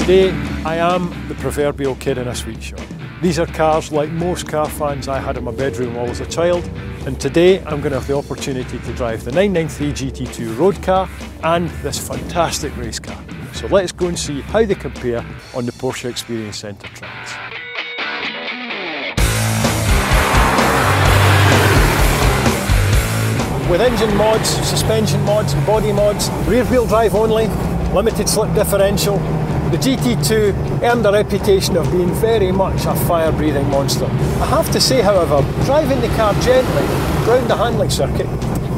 Today, I am the proverbial kid in a sweet shop. These are cars like most car fans I had in my bedroom while I was a child, and today I'm going to have the opportunity to drive the 993 GT2 road car and this fantastic race car. So let's go and see how they compare on the Porsche Experience Centre tracks. With engine mods, suspension mods, body mods, rear wheel drive only, limited slip differential, the GT2 earned a reputation of being very much a fire-breathing monster. I have to say, however, driving the car gently round the handling circuit,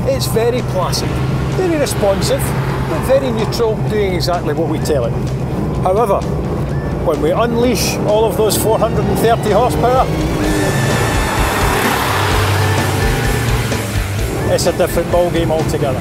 it's very placid, very responsive, but very neutral, doing exactly what we tell it. However, when we unleash all of those 430 horsepower, it's a different ballgame altogether.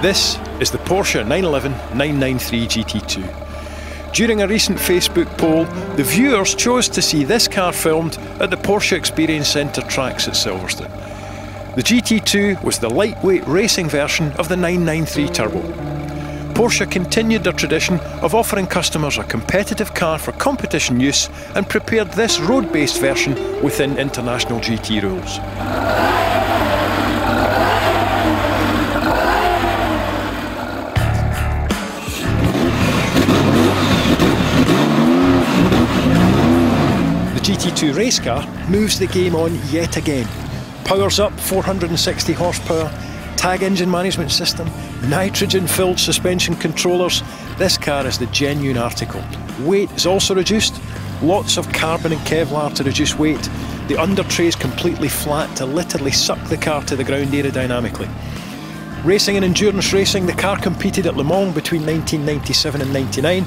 This is the Porsche 911 993 GT2. During a recent Facebook poll, the viewers chose to see this car filmed at the Porsche Experience Centre tracks at Silverstone. The GT2 was the lightweight racing version of the 993 Turbo. Porsche continued their tradition of offering customers a competitive car for competition use and prepared this road-based version within international GT rules. The GT2 race car moves the game on yet again. Powers up 460 horsepower, tag engine management system, nitrogen-filled suspension controllers. This car is the genuine article. Weight is also reduced, lots of carbon and Kevlar to reduce weight. The undertray is completely flat to literally suck the car to the ground aerodynamically. Racing and endurance racing, the car competed at Le Mans between 1997 and 99,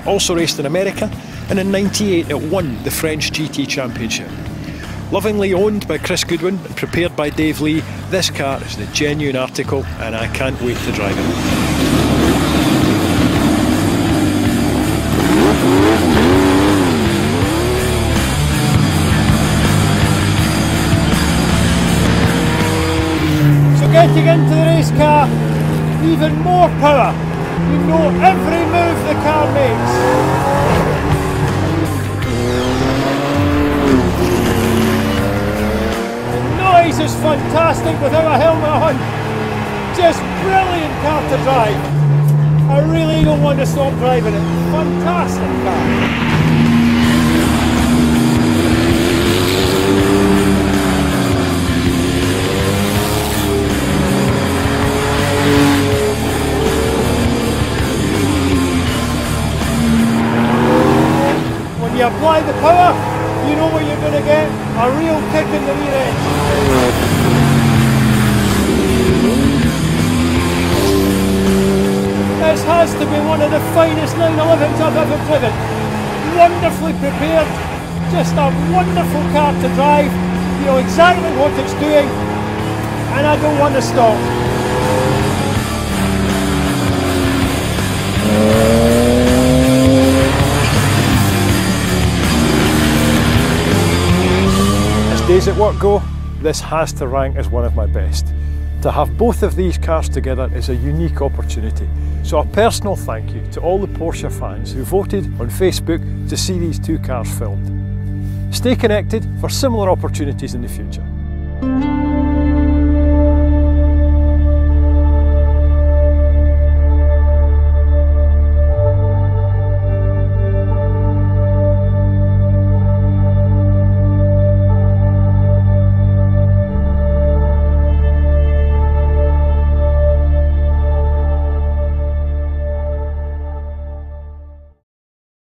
also raced in America, and in 98 it won the French GT Championship. Lovingly owned by Chris Goodwin and prepared by Dave Lee, this car is the genuine article and I can't wait to drive it. So getting into the race car, even more power. You know every move the car makes. Is fantastic without a helmet on. Just brilliant car to drive. I really don't want to stop driving it. Fantastic car. When you apply the power, you know what you're going to get, a real kick in the rear end. This has to be one of the finest 911s I've ever driven. Wonderfully prepared, just a wonderful car to drive. You know exactly what it's doing, and I don't want to stop. Days at work go, this has to rank as one of my best. To have both of these cars together is a unique opportunity. So a personal thank you to all the Porsche fans who voted on Facebook to see these two cars filmed. Stay connected for similar opportunities in the future.